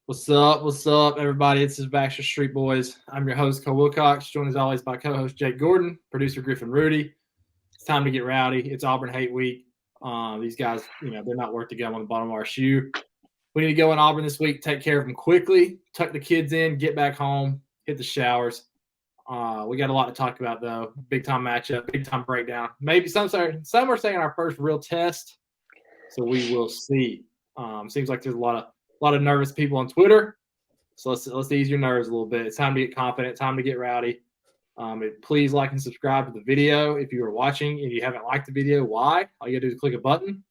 What's up? What's up, everybody? This is Baxter Street Boys. I'm your host, Cole Wilcox, joined as always by co-host Jake Gordon, producer Griffin Rudy. It's time to get rowdy. It's Auburn hate week. These guys, they're not worth the gum on the bottom of our shoe. We need to go in Auburn this week, take care of them quickly, tuck the kids in, get back home, hit the showers. We got a lot to talk about, though. Big-time matchup, big-time breakdown. Maybe some are saying our first real test, so we will see. Seems like there's a lot of nervous people on Twitter. So let's ease your nerves a little bit. It's time to get confident, time to get rowdy. Please like and subscribe to the video. If you are watching and you haven't liked the video, why? All you got to do is click a button.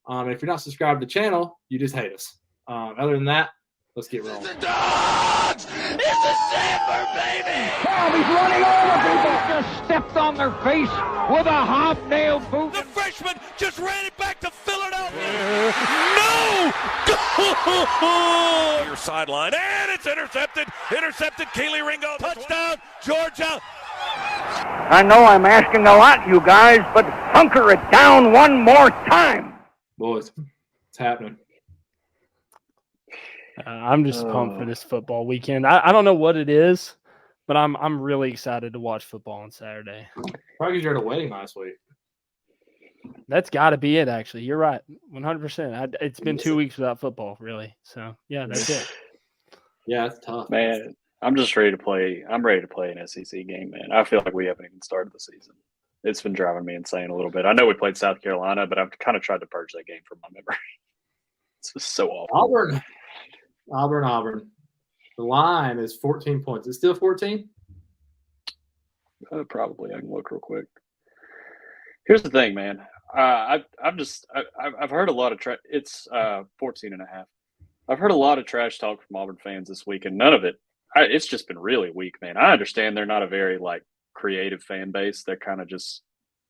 If you're not subscribed to the channel, you just hate us. Other than that, let's get rolling. It's the Dawgs! It's the Sampler, baby! Oh, he's running over people! Just stepped on their face with a hobnail boot. The freshman just ran it back to Philadelphia. No! Goal! Your sideline, and it's intercepted. Intercepted, Keely Ringo. Touchdown, Georgia. I know I'm asking a lot, you guys, but hunker it down one more time. Boys, it's happening. I'm just pumped for this football weekend. I don't know what it is, but I'm really excited to watch football on Saturday. Probably because you're at a wedding last week. That's got to be it, actually. You're right, 100%. It's been 2 weeks without football, really. So, yeah, that's it. Yeah, it's tough. Man, I'm just ready to play. I'm ready to play an SEC game, man. I feel like we haven't even started the season. It's been driving me insane a little bit. I know we played South Carolina, but I've kind of tried to purge that game from my memory. It's just so awful. Auburn. The line is 14 points. Is it still 14? Probably. I can look real quick. Here's the thing, man. I've heard a lot of it's 14 and a half. I've heard a lot of trash talk from Auburn fans this week, and none of it. It's just been really weak, man. I understand they're not a very creative fan base. They're kind of just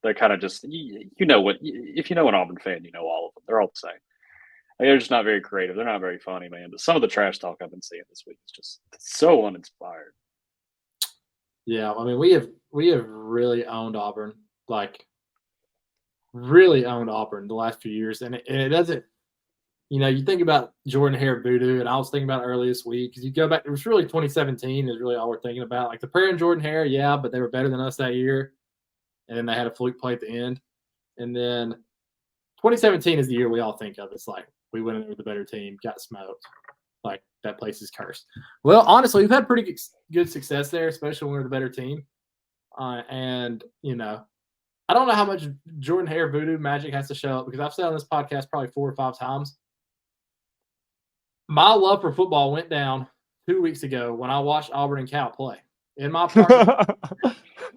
you know what? If you know an Auburn fan, you know all of them. They're all the same. They're just not very creative. They're not very funny, man. But some of the trash talk I've been seeing this week is just so uninspired. Yeah, I mean, we have really owned Auburn, really owned Auburn the last few years, and it doesn't. You think about Jordan Hare voodoo, and I was thinking about it earlier this week because you go back. It was really 2017 is really all we're thinking about. The prayer and Jordan Hare, yeah, but they were better than us that year, and then they had a fluke play at the end, and then 2017 is the year we all think of. It's we went in there with a better team, got smoked. That place is cursed. Well, honestly, we've had pretty good success there, especially when we're the better team. And I don't know how much Jordan Hare voodoo magic has to show up because I've said on this podcast probably 4 or 5 times. My love for football went down 2 weeks ago when I watched Auburn and Cal play. In my apartment,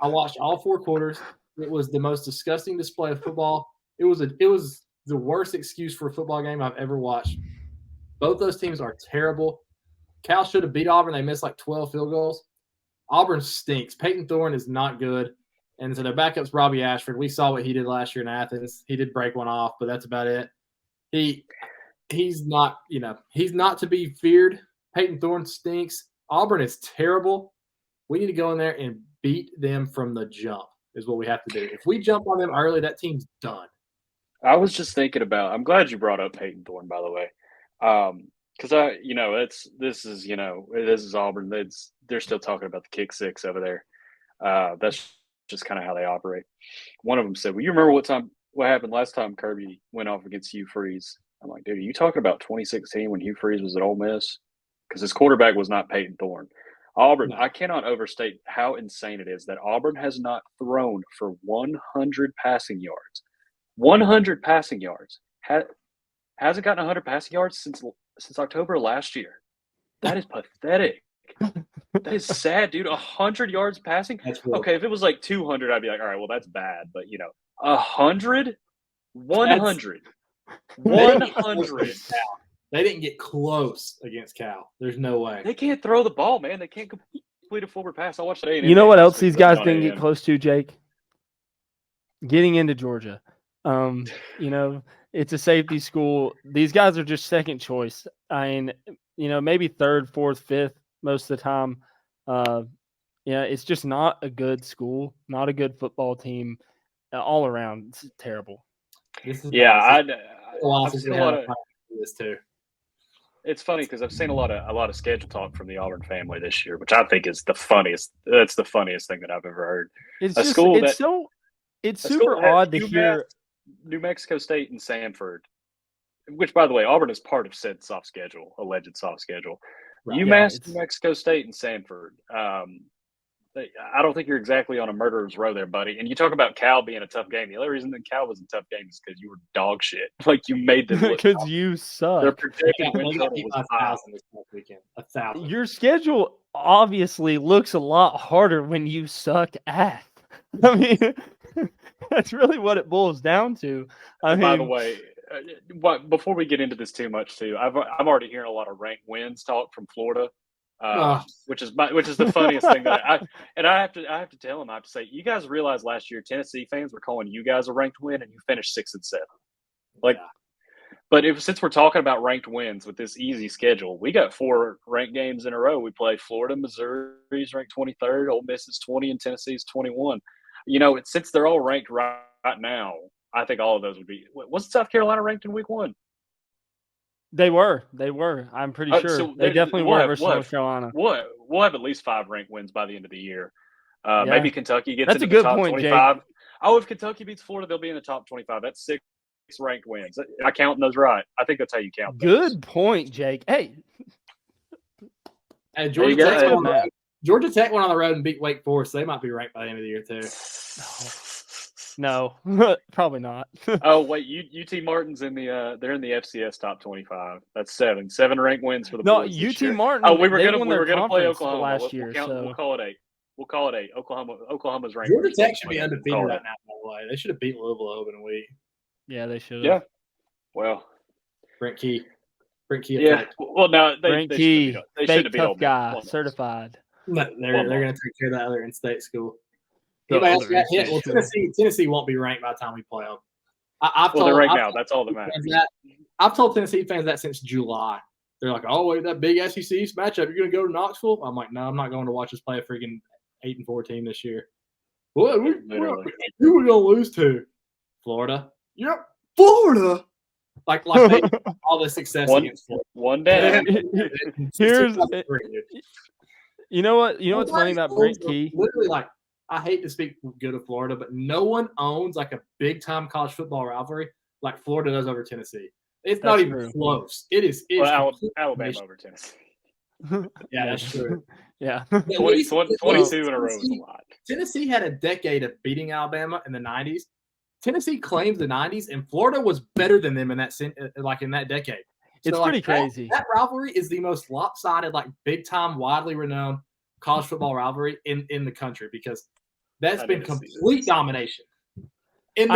I watched all 4 quarters. It was the most disgusting display of football. It was the worst excuse for a football game I've ever watched. Both those teams are terrible. Cal should have beat Auburn. They missed 12 field goals. Auburn stinks. Peyton Thorne is not good. And so their backup's Robbie Ashford. We saw what he did last year in Athens. He did break one off, but that's about it. He's not, he's not to be feared. Peyton Thorne stinks. Auburn is terrible. We need to go in there and beat them from the jump is what we have to do. If we jump on them early, that team's done. I was just thinking about – I'm glad you brought up Peyton Thorne, by the way. Because this is Auburn. They're still talking about the kick six over there. That's just kind of how they operate. One of them said, "Well, you remember what happened last time Kirby went off against Hugh Freeze?" I'm like, "Dude, are you talking about 2016 when Hugh Freeze was at Ole Miss?" Because his quarterback was not Peyton Thorne. Auburn. No. I cannot overstate how insane it is that Auburn has not thrown for 100 passing yards. 100 passing yards. Hasn't gotten 100 passing yards since October last year. That is pathetic. That is sad, dude. 100 yards passing? Okay, if it was 200, I'd be like, all right, well, that's bad. But, 100? 100. 100. They didn't get close against Cal. There's no way. They can't throw the ball, man. They can't complete a forward pass. I watched that. You know what else these guys didn't get close to, Jake? Getting into Georgia. It's a safety school. These guys are just second choice. Maybe third, fourth, fifth most of the time. It's just not a good school, not a good football team all around. It's terrible. This is I've seen a lot of this too. It's funny because I've seen a lot of schedule talk from the Auburn family this year, which I think is the funniest. That's the funniest thing that I've ever heard. It's A just school it's that so it's a school super that has odd to UMass, hear. New Mexico State, and Samford, which, by the way, Auburn is part of said soft schedule, alleged soft schedule. Right. UMass, Yeah, New Mexico State, and Samford. I don't think you're exactly on a murderer's row there, buddy. And you talk about Cal being a tough game. The only reason that Cal was a tough game is because you were dog shit. Like you made them look. because you Their suck. projected win They got total beat was by 5. 1,000 this past weekend. 1,000. Your schedule obviously looks a lot harder when you suck ass. I mean, that's really what it boils down to. I And by the mean, way, before we get into this too much, too, I'm already hearing a lot of ranked wins talk from Florida, which is the funniest thing that I have to tell them. I have to say, you guys realize last year Tennessee fans were calling you guys a ranked win, and you finished 6 and 7. Like, Yeah. but since we're talking about ranked wins with this easy schedule, we got 4 ranked games in a row. We play Florida, Missouri's ranked 23rd, Ole Miss is 20, and Tennessee's 21. Since they're all ranked right now, I think all of those would be. Wasn't South Carolina ranked in week 1? they were. I'm pretty sure So they definitely we'll were have- versus we'll have- North Carolina. We'll have at least 5 ranked wins by the end of the year. Yeah. Maybe Kentucky gets That's into a the good top point, Jake. 25. Oh, if Kentucky beats Florida, they'll be in the top 25. That's 6 ranked wins. I count those right. I think that's how you count those. Good point, Jake. Hey, Hey, There you Georgia go. Tech, good went on the map. road. Georgia Tech went on the road and beat Wake Forest. They might be ranked by the end of the year too. No, probably not. Oh wait, UT Martin's in the they're in the FCS top 25. That's 7 ranked wins for the No, boys this UT year. Martin. Oh, we were they gonna won we their were gonna play conference Oklahoma last year. We'll call it 8. We'll call it 8. Oklahoma's ranked. Georgia first. Tech should be We'll undefeated call it right now. By the way, they should have beat Louisville open week. Yeah, they should. Yeah. Well, Brent Key. yeah. effect. Well, no, Brent they Key, should fake have beat tough Ole Miss. guy, One loss. certified. But they're going to take care of that other in-state school. The Anybody else other got hit? in-state Well, school. Tennessee won't be ranked by the time we play them. I've Well, told, they're ranked I've now. told That's all that Tennessee matters. fans that. I've told Tennessee fans that since July. They're like, "Oh, wait, that big SEC East matchup. You're going to go to Knoxville?" I'm like, "No, I'm not going to watch us play a freaking 8-4 team this year." What? Who are we going to lose to? Florida. Yep, Florida. Like they all the success against Florida. One day. Here's, you know what? You know what's funny about Brent Key? Literally, like, I hate to speak good of Florida, but no one owns like a big time college football rivalry like Florida does over Tennessee. It's not That's even true. close. It is. It's Well, complete Alabama nation. over Tennessee. Yeah, that's true. Yeah. 22 in a row is a lot. Tennessee had a decade of beating Alabama in the 90s. Tennessee claims the 90s, and Florida was better than them in that decade. It's pretty crazy. That rivalry is the most lopsided, like big time, widely renowned college football rivalry in the country because that's been complete domination. In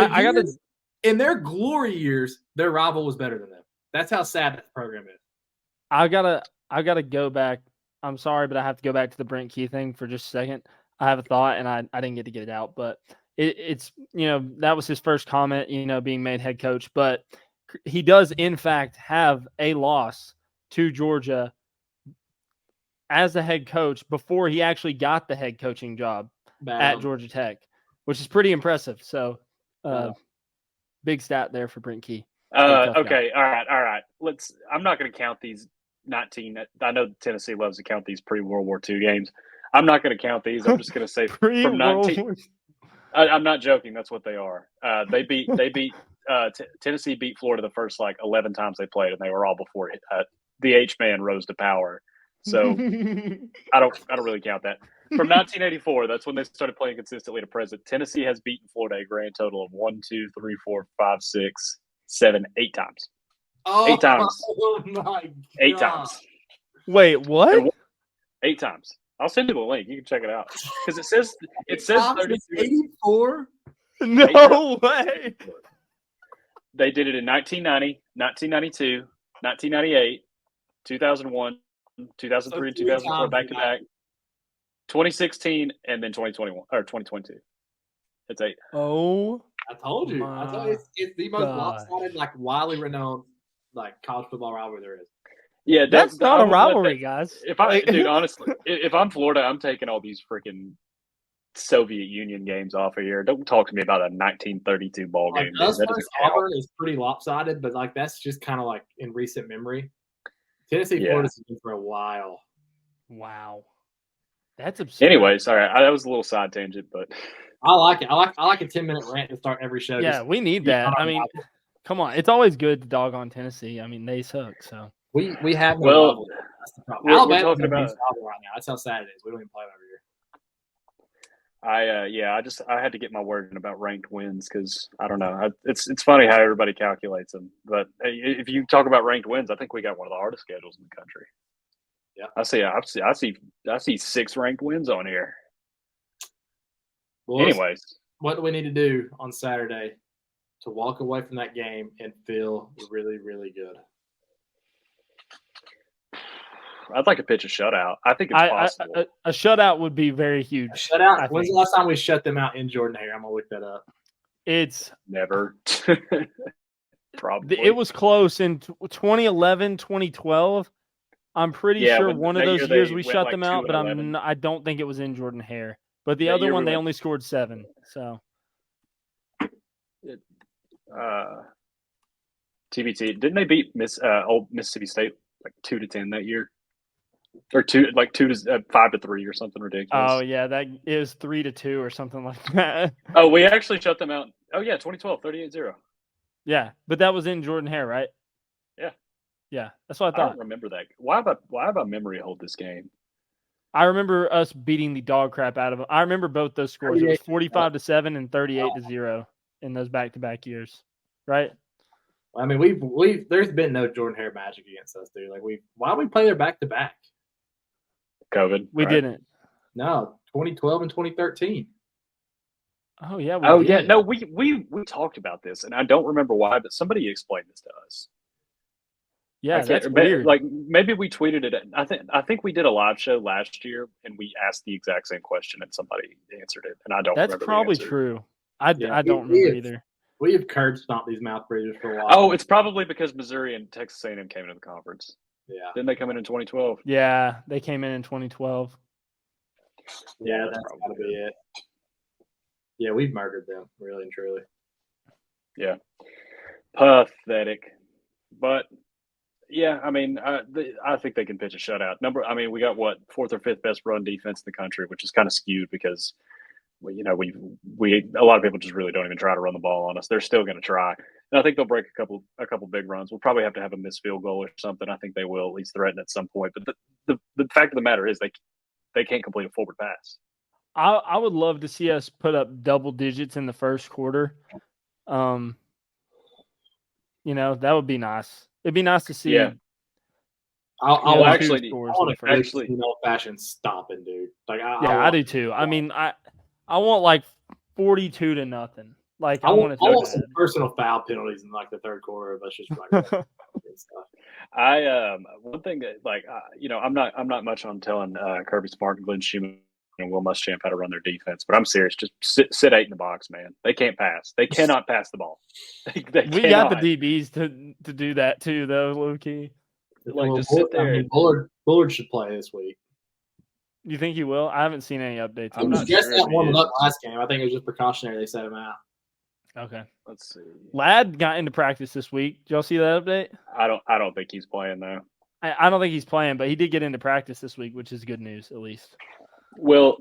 their glory years, their rival was better than them. That's how sad that program is. I gotta go back. I'm sorry, but I have to go back to the Brent Key thing for just a second. I have a thought, and I didn't get to get it out, but it's that was his first comment, being made head coach, but he does in fact have a loss to Georgia as the head coach before he actually got the head coaching job at Georgia Tech, which is pretty impressive. So, big stat there for Brent Key. Okay, all right. I'm not going to count these 19. I know Tennessee loves to count these pre-World War II games. I'm not going to count these. I'm just going to say from 19. I'm not joking. That's what they are. Tennessee beat Florida the first 11 times they played, and they were all before the H-man rose to power. So I don't really count that. From 1984, that's when they started playing consistently to present. Tennessee has beaten Florida a grand total of 1, 2, 3, 4, 5, 6, 7, 8 times. 8 times. Oh my God. 8 times. Wait, what? 8 times. I'll send you the link. You can check it out because it says 32. 84. No way. They did it in 1990, 1992, 1998, 2001, 2003, 2004, back to back, 2016, and then 2021 or 2022. It's 8. Oh, I told you. It's the most lopsided, widely renowned, college football rivalry there is. Yeah, that's not a rivalry, guys. Dude, honestly, if I'm Florida, I'm taking all these freaking Soviet Union games off of here. Don't talk to me about a 1932 ball game. Us versus Auburn is pretty lopsided, but that's just kind of in recent memory. Tennessee, Yeah. Florida's been for a while. Wow. That's absurd. Anyway, sorry, that was a little side tangent, but I like it. I like a 10-minute rant to start every show. Yeah, Just we need keep that. on I mean, rivalry. come on. It's always good to dog on Tennessee. I mean, they suck. So we have no Well, rivalry. That's the problem. we're Alabama's talking our about- biggest rival right now. That's how sad it is. We don't even play them every year. I had to get my word in about ranked wins because I don't know. It's funny how everybody calculates them, but if you talk about ranked wins, I think we got one of the hardest schedules in the country. Yeah, I see 6 ranked wins on here. Well, Anyways, what do we need to do on Saturday to walk away from that game and feel really, really good? I'd like to pitch a shutout. I think it's possible. a shutout would be very huge. A shutout? I When's the think. last time we shut them out in Jordan Hare? I'm gonna look that up. It's Never. Probably. it was close in 2011, 2012. I'm pretty Yeah, sure when one of that those year they years we went shut like them out, but 2-11. I don't think it was in Jordan Hare. But the That other year one, we they went- only scored 7. So TBT. Didn't they beat old Mississippi State like 2-10 that year, or 5-3 or something ridiculous? oh yeah, that is 3-2 or something like that. Oh, we actually shut them out. Oh yeah, 2012, 38-0. Yeah, but that was in Jordan Hare, right? Yeah. Yeah, that's what I I thought. don't remember that. Why have I memory hold this game? I remember us beating the dog crap out of them. I remember both those scores. It was 45-7 and 38-0 in those back-to-back years, right? I mean, we've there's been no Jordan Hare magic against us, dude. Like why do we play their back to back? COVID. We right? didn't. No, 2012 and 2013. Oh yeah. We Oh did. yeah, no, we talked about this, and I don't remember why, but somebody explained this to us. Yeah, I can't that's remember. weird. Like maybe we tweeted it. I think we did a live show last year, and we asked the exact same question, and somebody answered it, and I don't. That's remember the probably answer. true. I Yeah, don't we remember have- either. We have curb stomped these mouth breathers for a while. Oh, it's probably because Missouri and Texas A&M came into the conference. yeah, Didn't they come in 2012? Yeah, they came in 2012. yeah, that's that's probably gotta be it. Yeah, we've murdered them, really and truly. Yeah, pathetic. But yeah, I mean, I think they can pitch a shutout. We got what 4th or 5th best run defense in the country, which is kind of skewed because we a lot of people just really don't even try to run the ball on us. They're still going to try, and I think they'll break a couple big runs. We'll probably have to have a missed field goal or something. I think they will at least threaten at some point. But the fact of the matter is they can't complete a forward pass. I would love to see us put up double digits in the first quarter. That would be nice. It'd be nice to see. Yeah. I'll Well, actually, actually- I want to actually- old-fashioned stomping, dude. Like I do too. I mean, I want like 42-0. Like I want it so some personal foul penalties in like the third quarter. That's just like stuff. One thing that I'm not much on telling Kirby Smart and Glenn Schumann and Will Muschamp how to run their defense, but I'm serious. Just sit 8 in the box, man. They can't pass. They cannot pass the ball. They We cannot. got the DBs to do that too, though, low key. Just sit there. I mean, Bullard should play this week. You think he will? I haven't seen any updates. I'm He not was just sure that if he warming up is. last game. I think it was just precautionary. They set him out. Okay. Let's see. Ladd got into practice this week. Did y'all see that update? I don't think he's playing though. I don't think he's playing, but he did get into practice this week, which is good news at least. Well,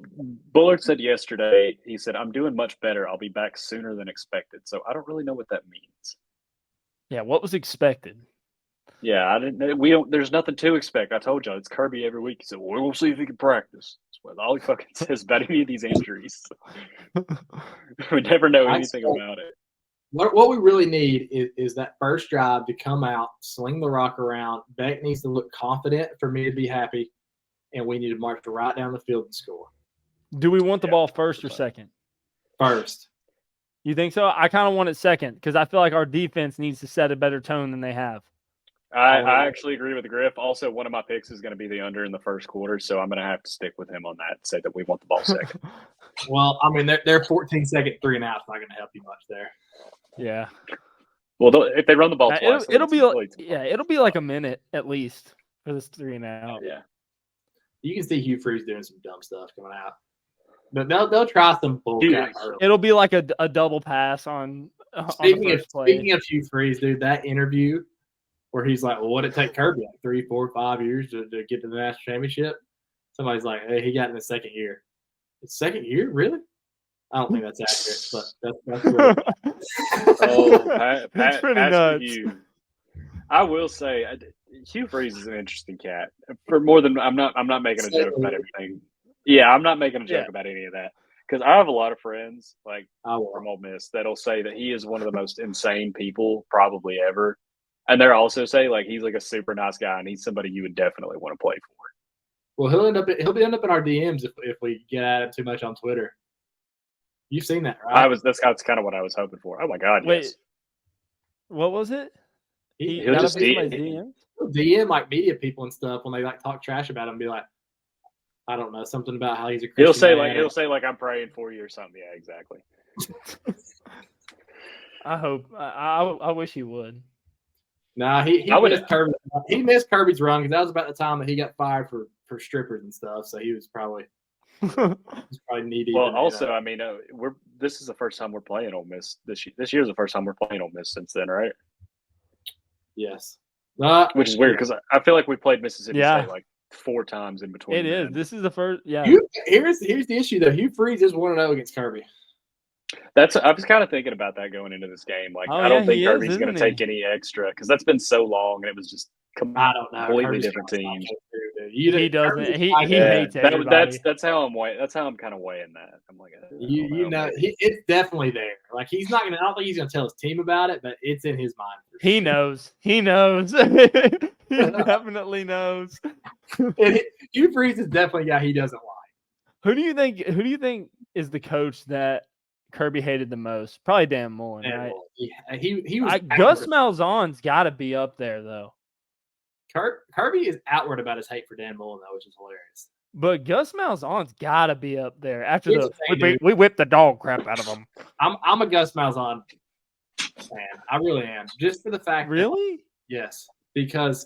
Bullard said yesterday. He said, "I'm doing much better. I'll be back sooner than expected." So I don't really know what that means. Yeah, what was expected? Yeah, I didn't. We don't. There's nothing to expect. I told you it's Kirby every week. He said, "Well, we'll see if he can practice." That's all he fucking says about any of these injuries. We never know anything about it. What we really need is that first drive to come out, sling the rock around. Beck needs to look confident for me to be happy, and we need to march right down the field and score. Do we want the Yeah, ball first or 100%. second? First. You think so? I kind of want it second because I feel like our defense needs to set a better tone than they have. I actually agree with Griff. Also, one of my picks is going to be the under in the first quarter, so I'm going to have to stick with him on that and say that we want the ball second. Well, I mean, their 14-second 3-and-out is not going to help you much there. Yeah. Well, if they run the ball twice, It'll be like it'll be like a minute at least for this 3-and-out. yeah. You can see Hugh Freeze doing some dumb stuff coming out. But they'll try some bull Dude, crap early. It'll be like a double pass on the Speaking first play. of Hugh Freeze, dude, that interview where he's like, well, what did it take Kirby like 3, 4, 5 years to get to the national championship? Somebody's like, hey, he got in the second year. The second year, really? I don't think that's accurate, but that's Oh, That's pretty Pastor nuts. Hugh. I will say, Hugh Freeze is an interesting cat. For more than I'm not making a joke about everything. Yeah, I'm not making a joke about any of that because I have a lot of friends like from Ole Miss that'll say that he is one of the most insane people probably ever, and they'll also say like he's like a super nice guy and he's somebody you would definitely want to play for. Well, he'll end up in our DMs if we get at him too much on Twitter. You've seen that, right? That's kind of what I was hoping for. Oh my God, Wait, yes. what was it? He'll just DM like media people and stuff when they like talk trash about him, be like, I don't know, something about how he's a He'll Christian say like I'm praying for you or something. Yeah, exactly. I hope. I wish he would. Nah, he missed Kirby's run because that was about the time that he got fired for strippers and stuff. So he was probably knee deep. Well, also, I mean, this is the first time we're playing Ole Miss this year. This year's the first time we're playing Ole Miss since then, right? Yes. Which is weird because I feel like we played Mississippi State like 4 times in between. It is. This is the first. Yeah. Here's the issue though. Hugh Freeze is 1-0 against Kirby. I was kind of thinking about that going into this game. Like, I don't think Kirby's going to take any extra because that's been so long and it was just I don't know. Completely different teams. He doesn't. He hates everybody. That's how I'm kind of weighing that. I'm like, it's definitely there. Like he's not gonna. I don't think he's gonna tell his team about it, but it's in his mind. He knows. He definitely knows. Hugh Freeze is definitely a guy he doesn't like. Who do you think is the coach that Kirby hated the most? Probably Dan Mullen, right? Yeah, he was. Gus Malzahn's got to be up there though. Kirby is outward about his hate for Dan Mullen though, which is hilarious. But Gus Malzahn's got to be up there after we whipped the dog crap out of him. I'm a Gus Malzahn fan. I really am. Just for the fact. Really? Yes, because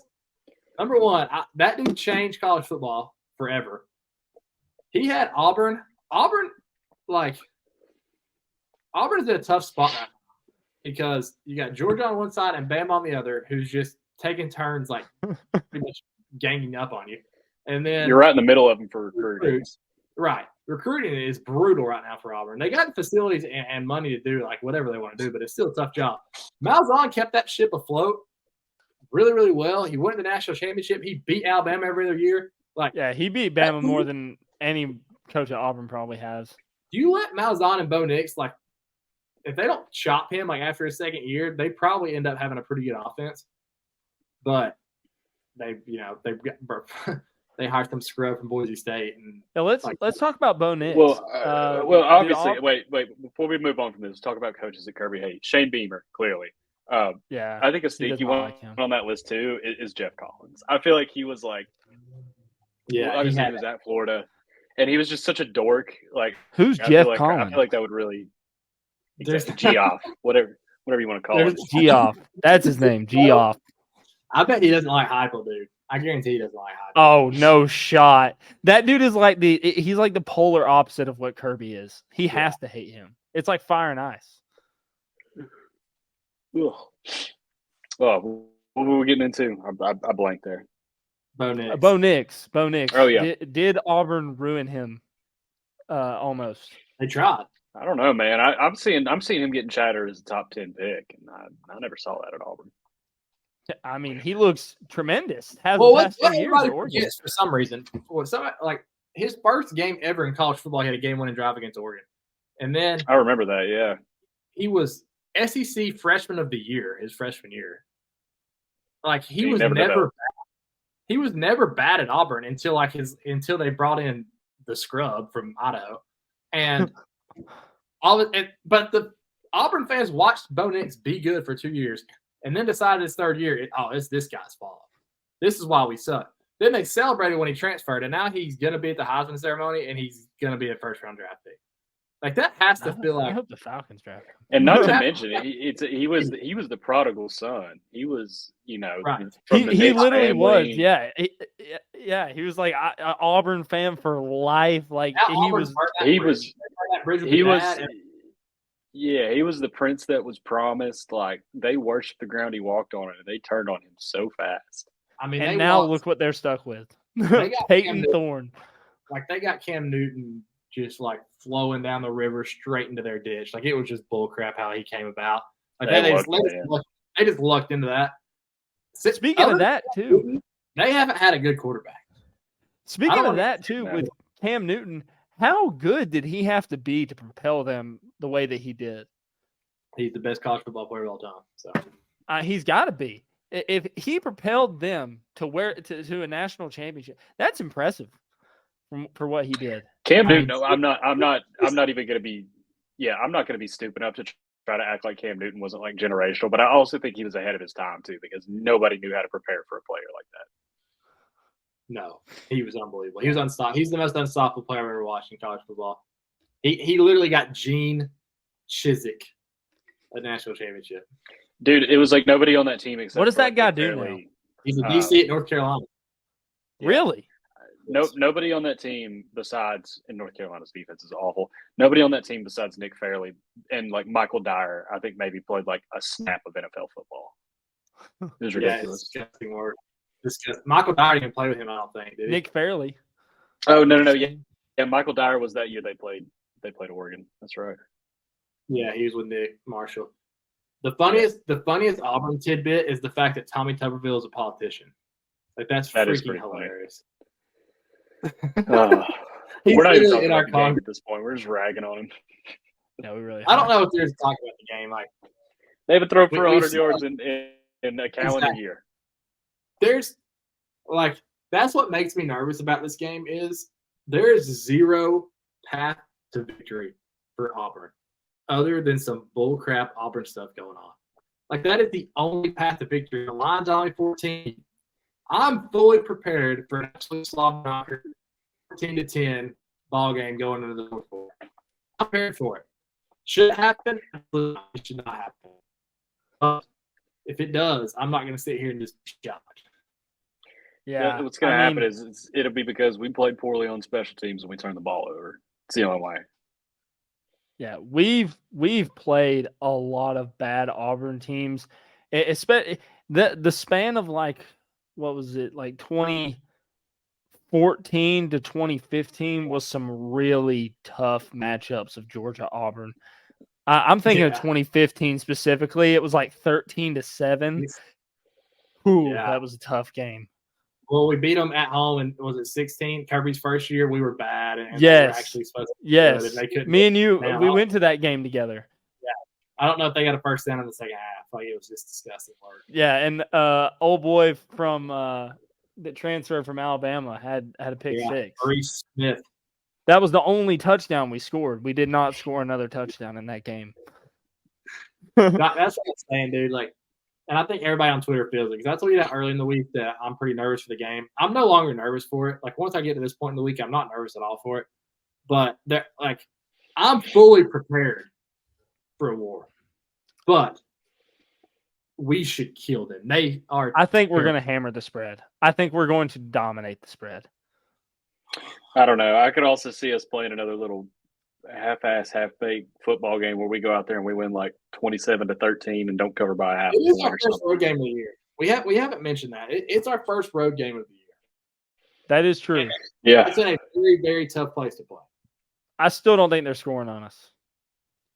number one, that dude changed college football forever. He had Auburn. Auburn's in a tough spot right now because you got Georgia on one side and Bama on the other, who's just taking turns like pretty much ganging up on you. And then you're right in the middle of them for recruiting. Right. Recruiting is brutal right now for Auburn. They got facilities and money to do like whatever they want to do, but it's still a tough job. Malzahn kept that ship afloat really, really well. He won the national championship. He beat Alabama every other year. He beat Bama more than any coach at Auburn probably has. Do you let Malzahn and Bo Nix, like, if they don't chop him like after his second year, they probably end up having a pretty good offense. But they hired some scrub from Boise State. And let's talk about Bo Nix. Well, obviously, wait. Before we move on from this, talk about coaches that Kirby hates. Shane Beamer, clearly. I think a sneaky one on that list too is Jeff Collins. I feel like he was like, obviously he was at Florida, and he was just such a dork. Like, who's Jeff Collins? I feel like that would really Geoff, whatever you want to call it. Geoff, that's his name. Geoff. I bet he doesn't like Heupel, dude. I guarantee he doesn't like Heupel. Oh, no shot. That dude is he's like the polar opposite of what Kirby is. He has to hate him. It's like fire and ice. Ugh. Oh, what were we getting into? I blanked there. Bo Nix. Oh yeah. Did Auburn ruin him? Almost. They tried. I don't know, man. I'm seeing him getting chattered as a top 10 pick, and I never saw that at Auburn. I mean, he looks tremendous. What everybody forgets for some reason. Like his first game ever in college football, he had a game-winning drive against Oregon, and then I remember that. Yeah, he was SEC Freshman of the Year his freshman year. Like he was never bad at Auburn until they brought in the scrub from Idaho, and but the Auburn fans watched Bo Nix be good for 2 years. And then decided his third year, it's this guy's fault. This is why we suck. Then they celebrated when he transferred, and now he's going to be at the Heisman ceremony, and he's going to be a first-round draft pick. Like, that has to feel like – I hope the Falcons draft him. And not to mention, he was the prodigal son. He was, right. He literally was, yeah. He was like an Auburn fan for life. Like, he was Yeah, he was the prince that was promised. Like, they worshiped the ground he walked on, and they turned on him so fast. I mean, And they now walked, look what they're stuck with. got Cam Peyton Newton. Thorne. like they got Cam Newton just like flowing down the river straight into their ditch. Like it was just bullcrap how he came about. Like they just lucked into that. Speaking of that too, they haven't had a good quarterback. Speaking of that too, with Cam Newton, how good did he have to be to propel them the way that he did? He's the best college football player of all time. So he's got to be. If he propelled them to a national championship, that's impressive for what he did. Cam Newton, no, I'm not even going to be. Yeah, I'm not going to be stupid enough to try to act like Cam Newton wasn't like generational, but I also think he was ahead of his time too because nobody knew how to prepare for a player like that. No, he was unbelievable. He was unstoppable. He's the most unstoppable player I've ever watched in college football. He literally got Gene Chizik a national championship. Dude, it was like nobody on that team except. What does that guy do now? He's a DC at North Carolina. Really? Nobody on that team besides, and North Carolina's defense is awful. Nobody on that team besides Nick Fairley and like Michael Dyer, I think maybe played like a snap of NFL football. It was ridiculous. Yeah, it's disgusting work. Michael Dyer didn't play with him, I don't think, dude. Nick Fairley. Oh no. Yeah, Michael Dyer was that year they played Oregon. That's right. Yeah, he was with Nick Marshall. The funniest Auburn tidbit is the fact that Tommy Tuberville is a politician. Like that's freaking hilarious. We're not even talking about the game at this point. We're just ragging on him. No, we really. I don't know if there's talking about the game. Like they haven't thrown for 100 yards in a calendar year. There's like that's what makes me nervous about this game is there is zero path to victory for Auburn other than some bullcrap Auburn stuff going on. Like that is the only path to victory. The line's only 14. I'm fully prepared for an absolute slobber knocker, 14-10 ball game going into the fourth quarter. I'm prepared for it. Should it happen? It should not happen. But if it does, I'm not going to sit here and just shout. Yeah, what's going to happen is it'll be because we played poorly on special teams and we turned the ball over. It's the only way. Yeah, we've played a lot of bad Auburn teams. Especially the span of like what was it like 2014 to 2015 was some really tough matchups of Georgia Auburn. I'm thinking of 2015 specifically. It was like 13-7. Ooh, that was a tough game. Well, we beat them at home, and was it 16? Kirby's first year, we were bad, and yes, they were actually supposed to be good, and they couldn't. Me and you, we went to that game together. Yeah, I don't know if they got a first down in the second half. Like it was just disgusting work. Yeah, and old boy from that transferred from Alabama had a pick six. Maurice Smith. That was the only touchdown we scored. We did not score another touchdown in that game. That's what I'm saying, dude. Like. And I think everybody on Twitter feels it because I told you that early in the week that I'm pretty nervous for the game. I'm no longer nervous for it. Like once I get to this point in the week, I'm not nervous at all for it. But I'm fully prepared for a war. But we should kill them. They are. I think we're going to hammer the spread. I think we're going to dominate the spread. I don't know. I could also see us playing another little half-ass, half-baked football game where we go out there and we win like 27-13 and don't cover by a half. It is our first road game of the year. We haven't mentioned that. It's our first road game of the year. That is true. Yeah. It's in a very, very tough place to play. I still don't think they're scoring on us.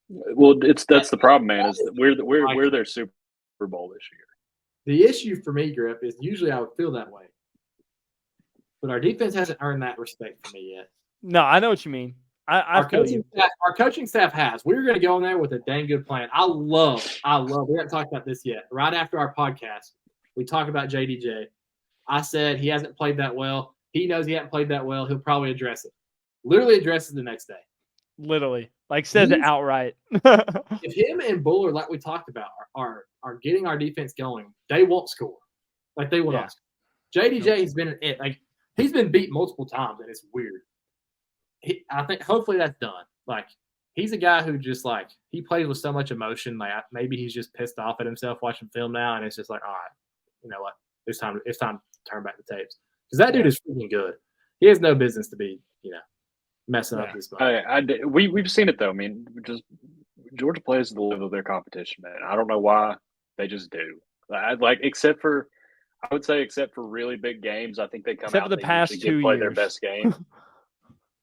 Well, that's the problem, man. Is that we're their Super Bowl this year. The issue for me, Griff, is usually I would feel that way, but our defense hasn't earned that respect for me yet. No, I know what you mean. Our coaching staff has. We're going to go in there with a dang good plan. I love. We haven't talked about this yet. Right after our podcast, we talked about JDJ. I said he hasn't played that well. He knows he hasn't played that well. He'll probably address it. Literally address it the next day. Literally. Like says it outright. If him and Buller, like we talked about, are getting our defense going, they won't score. Like they will not score. JDJ has been he's been beat multiple times, and it's weird. I think hopefully that's done. Like he's a guy who just like he plays with so much emotion. Like maybe he's just pissed off at himself watching film now, and it's just like, all right, you know what? It's time to turn back the tapes because that dude is freaking good. He has no business to be messing up this money. We've seen it though. I mean, just Georgia plays the level of their competition, man. I don't know why. They just do. I would say except for really big games, I think they come Except out for the and they past usually 2 play their years. best game.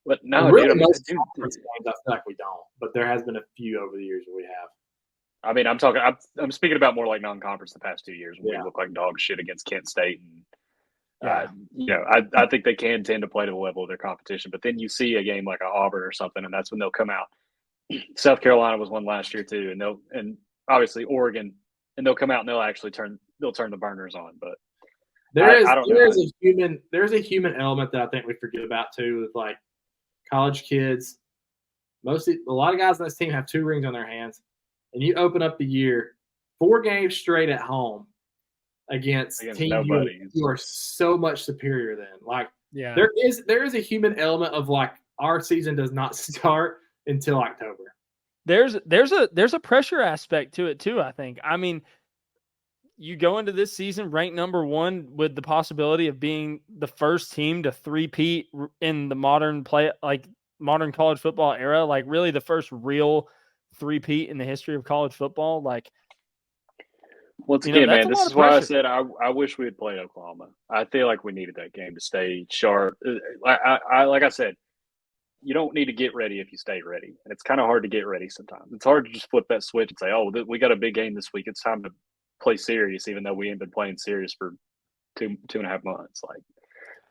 But no, really, dude, I mean, most conference games, I feel like we don't. But there has been a few over the years that we have. I mean, I'm speaking about more like non-conference the past 2 years when we look like dog shit against Kent State, and I think they can tend to play to the level of their competition. But then you see a game like a Auburn or something, and that's when they'll come out. South Carolina was one last year too, and obviously Oregon, and they'll come out and they'll turn the burners on. But there's a human element that I think we forget about too, with like college kids. A lot of guys on this team have 2 rings on their hands. And you open up the year 4 games straight at home against teams you are so much superior than. Like, there is a human element of like our season does not start until October. There's a pressure aspect to it too, I think. I mean, you go into this season ranked number 1 with the possibility of being the first team to three-peat in the modern college football era, like really the first real three-peat in the history of college football. Like, once again, man, this is why I said I wish we had played Oklahoma. I feel like we needed that game to stay sharp. Like I said, you don't need to get ready if you stay ready, and it's kind of hard to get ready sometimes. It's hard to just flip that switch and say, "Oh, we got a big game this week. It's time to play serious," even though we ain't been playing serious for two and a half months. Like,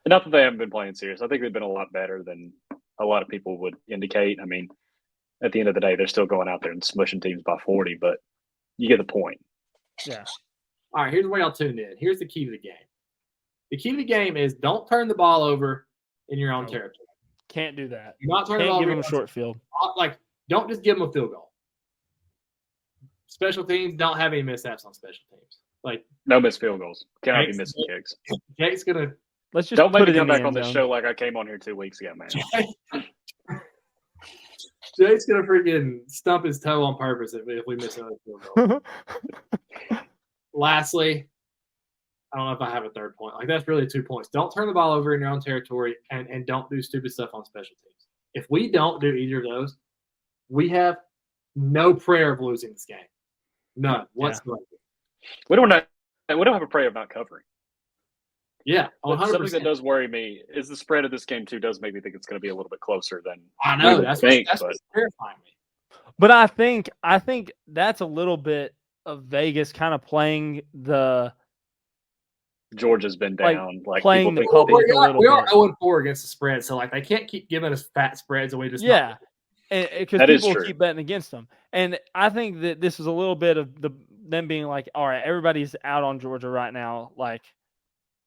not that they haven't been playing serious. I think they've been a lot better than a lot of people would indicate. I mean, at the end of the day, they're still going out there and smushing teams by 40, but you get the point. Yeah. All right, here's where y'all tuned in. Here's the key to the game. The key to the game is don't turn the ball over in your own territory. Can't do that. You're not turning the ball over. Give them a short field. Like, don't just give them a field goal. Special teams don't have any mishaps on special teams. Like, no missed field goals. Cannot be missing kicks. Jake's gonna. Let's just don't put make it me come back in on the the show like I came on here 2 weeks ago, man. Jake's gonna freaking stump his toe on purpose if we miss another field goal. Lastly, I don't know if I have a third point. Like, that's really 2 points. Don't turn the ball over in your own territory, and don't do stupid stuff on special teams. If we don't do either of those, we have no prayer of losing this game. None whatsoever. We don't have a prayer of not covering. Yeah, 100%. Something that does worry me is the spread of this game too. Does make me think it's going to be a little bit closer than I know. That's what's terrifying me. But I think that's a little bit of Vegas kind of playing the. Georgia's been down, like playing the public we a little bit. We are 0-4 against the spread, so like they can't keep giving us fat spreads, and we just because people keep betting against them. And I think that this is a little bit of them being like, all right, everybody's out on Georgia right now. Like,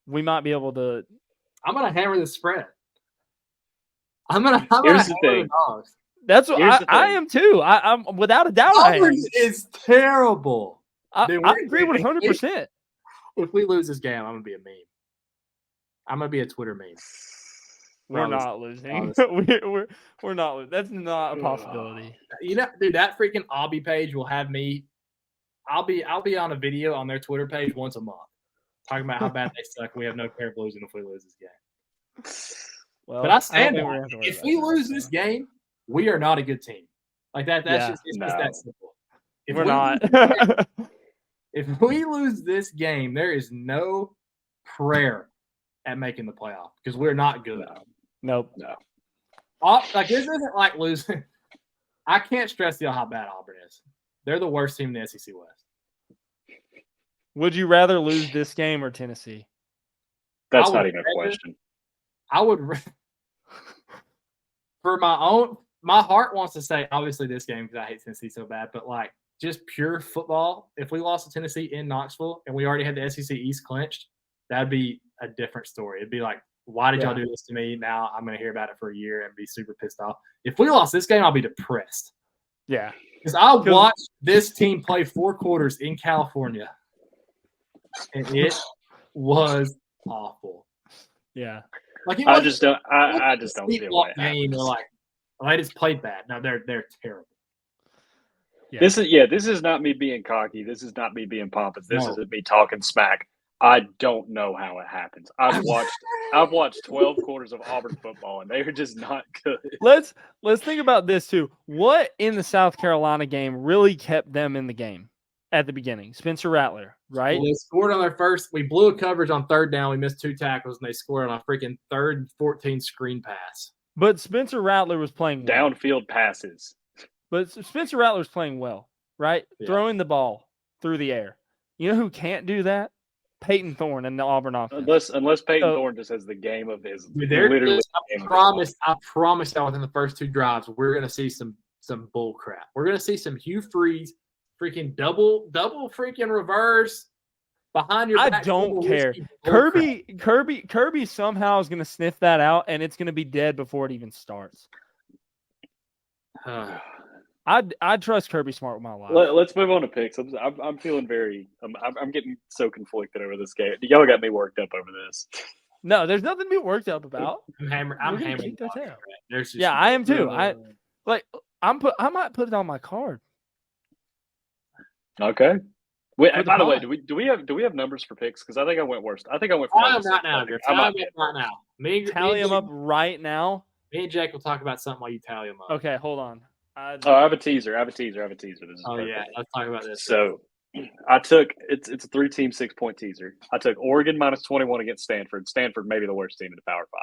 we might be able to. I'm gonna hammer the spread. I'm gonna Here's hammer the Dogs. That's what I am too. I'm without a doubt. Auburn is terrible. I agree 100%. If we lose this game, I'm gonna be a meme. I'm gonna be a Twitter meme. We're not losing. We're not losing. That's not a possibility. You know, dude, that freaking Obby page will have me. I'll be on a video on their Twitter page once a month, talking about how bad they suck. We have no care of losing if we lose this game. Well, but I stand by it. If we lose this game, we are not a good team. Like that. That's just that simple. We're not. If we lose this game, there is no prayer at making the playoff because we're not good. Nope. No. Like, this isn't like losing. I can't stress how bad Auburn is. They're the worst team in the SEC West. Would you rather lose this game or Tennessee? That's not even a question. I would. For my heart wants to say obviously this game because I hate Tennessee so bad, but like, just pure football, if we lost to Tennessee in Knoxville and we already had the SEC East clinched, that'd be a different story. It'd be like, why did y'all do this to me? Now I'm going to hear about it for a year and be super pissed off. If we lost this game, I'll be depressed. Yeah. Because I watched this team play 4 quarters in California, and it was awful. Yeah. Like, I just don't feel what game. They're like, they just played bad. No, they're terrible. Yeah. This is not me being cocky. This is not me being pompous. This is me talking smack. I don't know how it happens. I've watched 12 quarters of Auburn football, and they are just not good. Let's think about this too. What in the South Carolina game really kept them in the game at the beginning? Spencer Rattler, right? Well, they scored on their first. We blew a coverage on third down. We missed 2 tackles, and they scored on a freaking 3rd and 14 screen pass. But Spencer Rattler was playing well. Downfield passes. But Spencer Rattler was playing well, right? Yeah. Throwing the ball through the air. You know who can't do that? Peyton Thorne and the Auburn offense. Unless Peyton Thorne just has the game of his. Literally, I promise y'all within the first 2 drives, we're gonna see some bull crap. We're gonna see some Hugh Freeze, freaking double freaking reverse behind your back. I don't care. Kirby somehow is gonna sniff that out, and it's gonna be dead before it even starts. I trust Kirby Smart with my life. Let's move on to picks. I'm feeling very. I'm getting so conflicted over this game. Y'all got me worked up over this. No, there's nothing to be worked up about. I'm hammering. Yeah, I am too. I might put it on my card. Okay. Wait, by the way, do we have numbers for picks? Because I think I went worst. I think I went. Tally them right now. Tally them up right now. Me and Jake will talk about something while you tally them up. Okay, hold on. I have a teaser. This is perfect. Yeah, let's talk about this. So I took it's a 3-team 6-point teaser. I took Oregon -21 against Stanford. Stanford may be the worst team in the Power 5.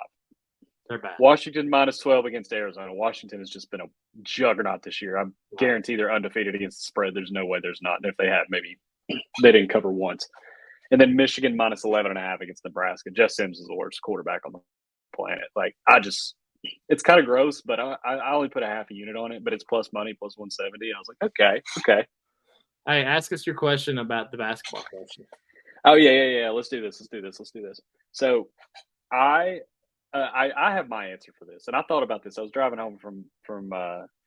They're bad. Washington -12 against Arizona. Washington has just been a juggernaut this year. I guarantee they're undefeated against the spread. There's no way there's not. And if they have, maybe they didn't cover once. And then Michigan -11.5 against Nebraska. Jeff Sims is the worst quarterback on the planet. It's kind of gross, but I only put a half a unit on it, but it's plus money, plus 170. And I was like, okay. Hey, ask us your question about the basketball question. Oh, yeah. Let's do this. So I have my answer for this, and I thought about this. I was driving home from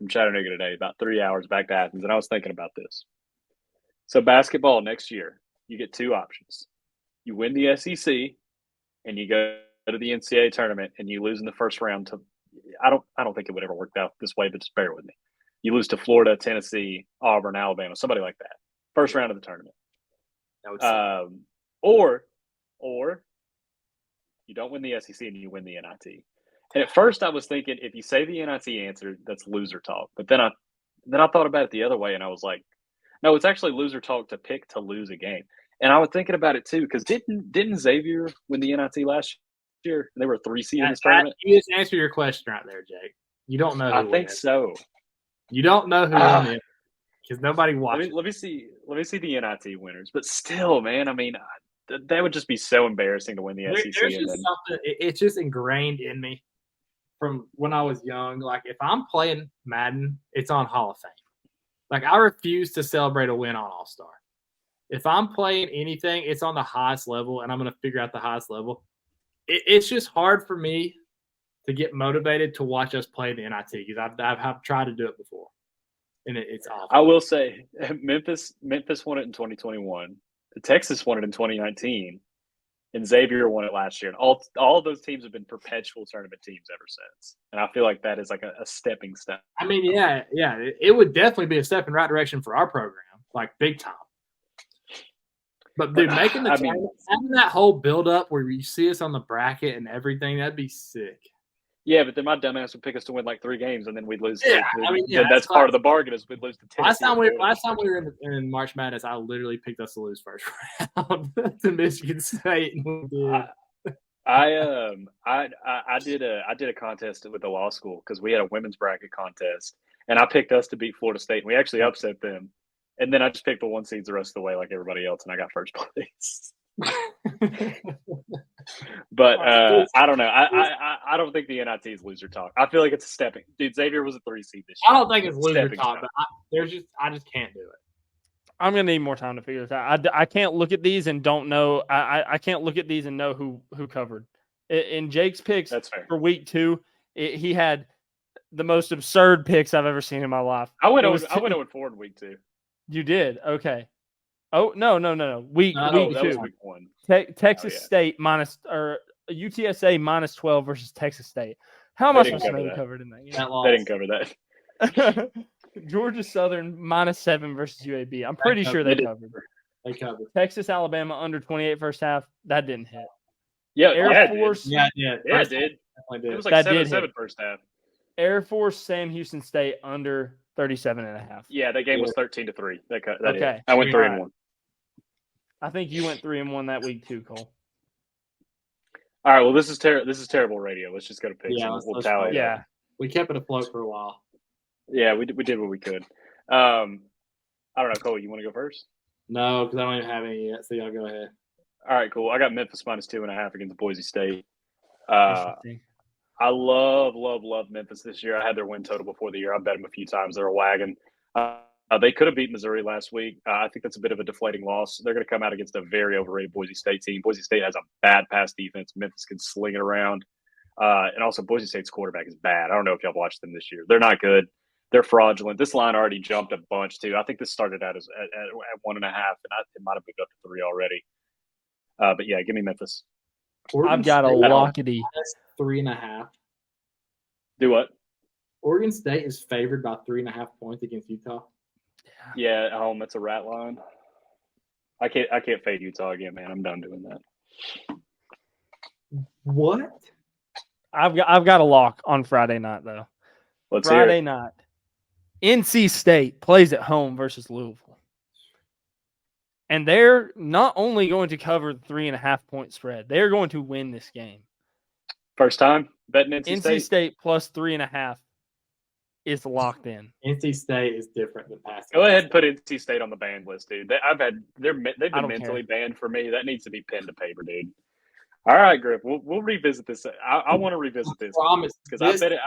Chattanooga today, about 3 hours back to Athens, and I was thinking about this. So basketball next year, you get 2 options. You win the SEC, and you go to the NCAA tournament, and you lose in the first round to. I don't think it would ever work out this way, but just bear with me. You lose to Florida, Tennessee, Auburn, Alabama, somebody like that. First round of the tournament. Or you don't win the SEC and you win the NIT. And at first I was thinking, if you say the NIT answer, that's loser talk. But then I thought about it the other way, and I was like, no, it's actually loser talk to pick to lose a game. And I was thinking about it too, because didn't Xavier win the NIT last year? They were a 3 seed in this tournament. You just answer your question right there, Jake. You don't know. I think so. You don't know who won it because nobody watched. Let me see the NIT winners. But still, man, I mean, that would just be so embarrassing to win the SEC. It's just ingrained in me from when I was young. Like, if I'm playing Madden, it's on Hall of Fame. Like, I refuse to celebrate a win on All-Star. If I'm playing anything, it's on the highest level, and I'm going to figure out the highest level. It's just hard for me to get motivated to watch us play the NIT because I've tried to do it before, and it's awful. I will say Memphis won it in 2021. Texas won it in 2019, and Xavier won it last year. And all of those teams have been perpetual tournament teams ever since. And I feel like that is like a stepping stone. I mean, yeah, it would definitely be a step in the right direction for our program, like big time. But dude, making the tournament, having that whole build up where you see us on the bracket and everything, that'd be sick. Yeah, but then my dumbass would pick us to win like 3 games, and then we'd lose. That's part of the bargain is we'd lose to Tennessee. Last time we were in March Madness, I literally picked us to lose first round to Michigan State. I did a contest with the law school because we had a women's bracket contest, and I picked us to beat Florida State, and we actually upset them. And then I just picked the 1 seeds the rest of the way like everybody else, and I got first place. But I don't know. I don't think the NIT is loser talk. I feel like it's a stepping. Dude, Xavier was a 3 seed this year. I don't think it's loser talk, but I just can't do it. I'm gonna need more time to figure this out. I can't look at these and don't know. I can't look at these and know who covered. In Jake's picks for week 2, he had the most absurd picks I've ever seen in my life. I went 0-4 in week 2. You did? Okay. Oh, no. Week 2. Was week 1. Texas State minus or UTSA minus 12 versus Texas State. How am I supposed to know they covered in that? They didn't cover that. Georgia Southern minus 7 versus UAB. I'm pretty sure they covered. They covered. Texas, Alabama under 28 first half. That didn't hit. Yeah, Air it Force. did. Yeah, Yeah, First it did. definitely did. It was like That did 7-7 hit. first half. Air Force, Sam Houston State under 37.5. Yeah, that game was 13-3. That Okay. hit. I went 3-1. I think you went 3-1 that week too, Cole. All right. Well, this is terrible radio. Let's just go to picks. Yeah, and let's we'll tally it up. Yeah. We kept it afloat for a while. Yeah, we did what we could. I don't know, Cole. You want to go first? No, because I don't even have any yet. So y'all go ahead. All right, cool. I got Memphis -2.5 against Boise State. Interesting. I love Memphis this year. I had their win total before the year. I bet them a few times. They're a wagon. They could have beat Missouri last week. I think that's a bit of a deflating loss. They're going to come out against a very overrated Boise State team. Boise State has a bad pass defense. Memphis can sling it around. And also, Boise State's quarterback is bad. I don't know if y'all watched them this year. They're not good. They're fraudulent. This line already jumped a bunch, too. I think this started out at 1.5, and it might have moved up to 3 already. But, yeah, give me Memphis. I've got a State lockety. -3.5. Do what? Oregon State is favored by 3.5 points against Utah. Yeah, at home. That's a rat line. I can't fade Utah again, man. I'm done doing that. What? I've got a lock on Friday night though. Let's hear Friday it. night, NC State plays at home versus Louisville, and they're not only going to cover the 3.5 point spread, they're going to win this game. First time betting NC NC State. State plus 3.5 is locked in. NC State is different than past. Go ahead and put NC State on the banned list, dude. They've been don't mentally banned for me. That needs to be pinned to paper, dude. All right, Griff. We'll revisit this. I want to revisit this because I bet it.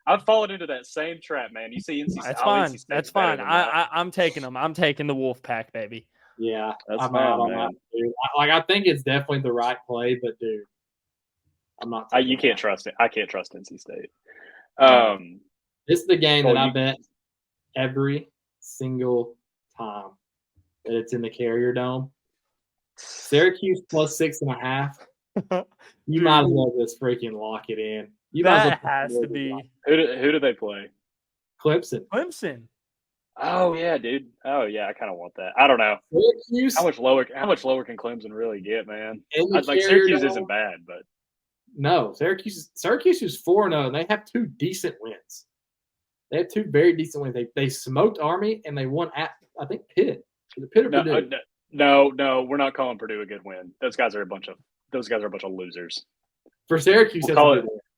I've fallen into that same trap, man. You see NC State. That's fine. NC State's That's better fine. than that. I'm taking them. I'm taking the Wolf Pack, baby. Yeah, That's I'm fine, out on man. that, dude. I think it's definitely the right play, but dude, I'm not. You can't trust it. I can't trust NC State. This is the game Cole, that I bet every single time that it's in the Carrier Dome. Syracuse plus 6.5. You might as well just freaking lock it in. You might as That well has to be Who do they play? Clemson. Clemson. Oh yeah, dude. Oh yeah, I kind of want that. I don't know Syracuse how much lower can Clemson really get, man. in the Like Carrier Syracuse Dome. isn't bad, but No, Syracuse is 4-0, and they have 2 decent wins. They have 2 very decent wins. They smoked Army, and they won at, I think, Pitt. Was it Pitt or Purdue? no, we're not calling Purdue a good win. Those guys are a bunch of losers. For Syracuse,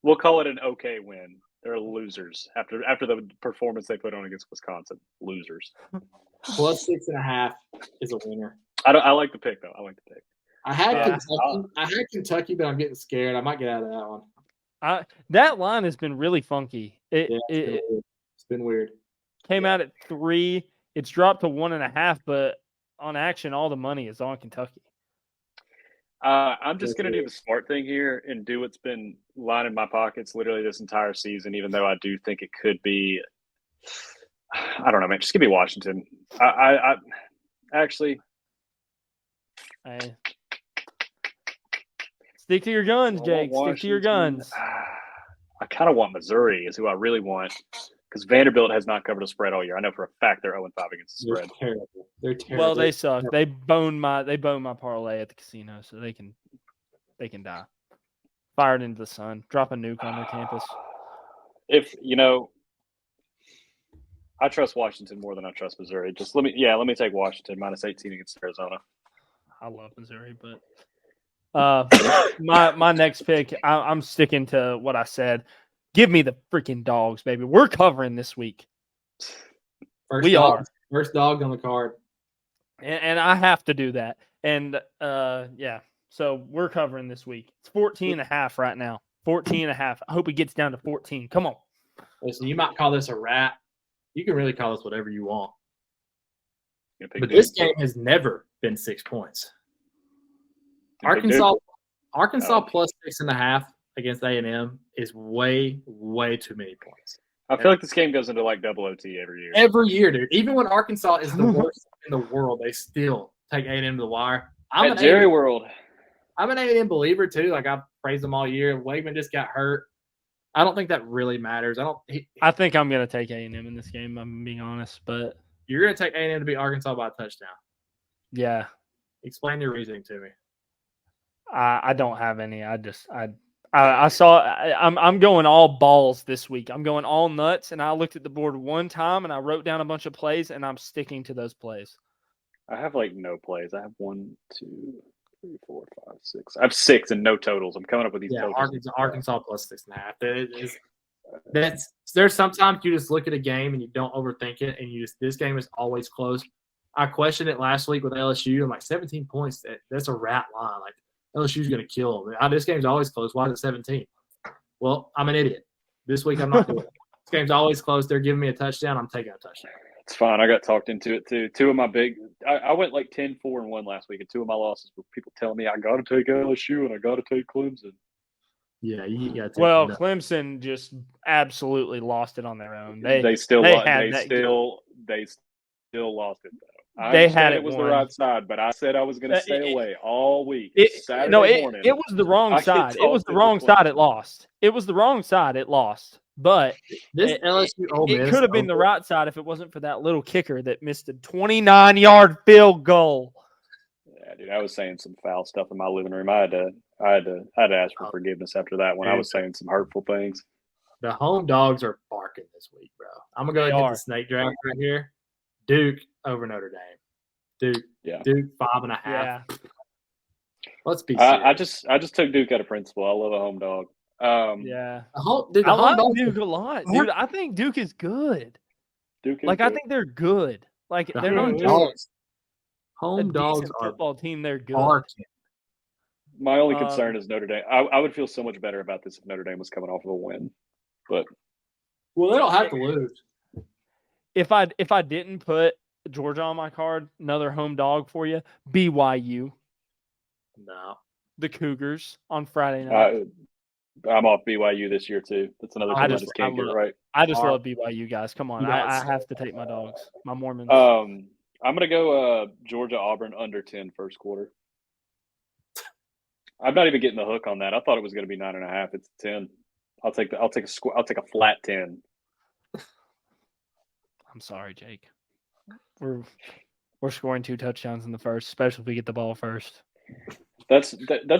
We'll call it an okay win. They're losers after the performance they put on against Wisconsin. Losers. plus 6.5 is a winner. I like the pick though. I like the pick. I had Yeah. Kentucky, but I'm getting scared. I might get out of that one. That line has been really funky. It It's been weird. came out at 3. It's dropped to 1.5, but on action, all the money is on Kentucky. I'm just going to do the smart thing here and do what's been lining my pockets literally this entire season, even though I do think it could be – I don't know, man. Just give me Washington. I actually Hey. Stick to your guns, Jake. Stick to your guns. I kind of want Missouri is who I really want because Vanderbilt has not covered a spread all year. I know for a fact they're 0-5 against the They're spread. terrible. They're terrible. Well, they suck. They boned my parlay at the casino, so they can die. Fired into the sun. Drop a nuke on their campus. If I trust Washington more than I trust Missouri. Just let me take Washington -18 against Arizona. I love Missouri, but my next pick, I'm sticking to what I said. Give me the freaking Dogs, baby. We're covering this week. First dog on the card. And I have to do that. And yeah, so we're covering this week. It's 14.5 right now. 14.5. I hope it gets down to 14. Come on. Listen, you might call this a rat. You can really call this whatever you want. But Big this dude. game has never been 6 points. Big dude. Arkansas plus 6.5 against A&M is way, way too many points. I feel like this game goes into like double OT every year. Every year, dude. Even when Arkansas is the worst in the world, they still take A&M to the wire. I'm At Jerry World. I'm an A&M believer too. Like I've praised them all year. Wakeman just got hurt. I don't think that really matters. I think I'm going to take A&M in this game, I'm being honest. But You're going to take A&M to beat Arkansas by a touchdown. Yeah. Explain your reasoning to me. I don't have any. I saw. I'm going all balls this week. I'm going all nuts, and I looked at the board one time and I wrote down a bunch of plays, and I'm sticking to those plays. I have like no plays. I have 1, 2, 3, 4, 5, 6. I have 6 and no totals. I'm coming up with these Yeah, totals. Arkansas plus 6.5. There's sometimes you just look at a game and you don't overthink it, and this game is always close. I questioned it last week with LSU. I'm like 17 points. That's a rat line. Like LSU's going to kill them. This game's always close. Why is it 17? Well, I'm an idiot. This week I'm not doing it. This game's always close. They're giving me a touchdown. I'm taking a touchdown. It's fine. I got talked into it too. Two of my I went like 10-4-1 last week, and 2 of my losses were people telling me I got to take LSU and I got to take Clemson. Yeah, you got to take Well, Clemson just absolutely lost it on their own. They still lost it though. I had it was the right side, but I said I was going to stay away all week. Saturday morning. It was the wrong side. It was the wrong side. It lost. It was the wrong side. It lost. But this LSU Ole Miss, it could have been the right side if it wasn't for that little kicker that missed a 29-yard field goal. Yeah, dude, I was saying some foul stuff in my living room. I had to ask for forgiveness after that when I was saying some hurtful things. The home dogs are barking this week, bro. I'm gonna go ahead and hit the snake draft right here. Duke over Notre Dame. Duke 5.5. Yeah. Let's be serious. I just took Duke out of principle. I love a home dog. Yeah. I like Duke a lot, dude. I think Duke is good. I think they're good. Like they're not just home dogs are football team. They're good. Barking. My only concern is Notre Dame. I would feel so much better about this if Notre Dame was coming off of a win, but they don't have to lose. If I didn't put Georgia on my card, another home dog for you, BYU. No, the Cougars on Friday night. I'm off BYU this year too. That's another team I just can't get right. I just love BYU, guys. Come on, I have to take my dogs, my Mormons. I'm gonna go Georgia Auburn under 10 first quarter. I'm not even getting the hook on that. I thought it was going to be 9.5. It's 10. I'll take a flat 10. I'm sorry, Jake. We're scoring 2 touchdowns in the first, especially if we get the ball first. That's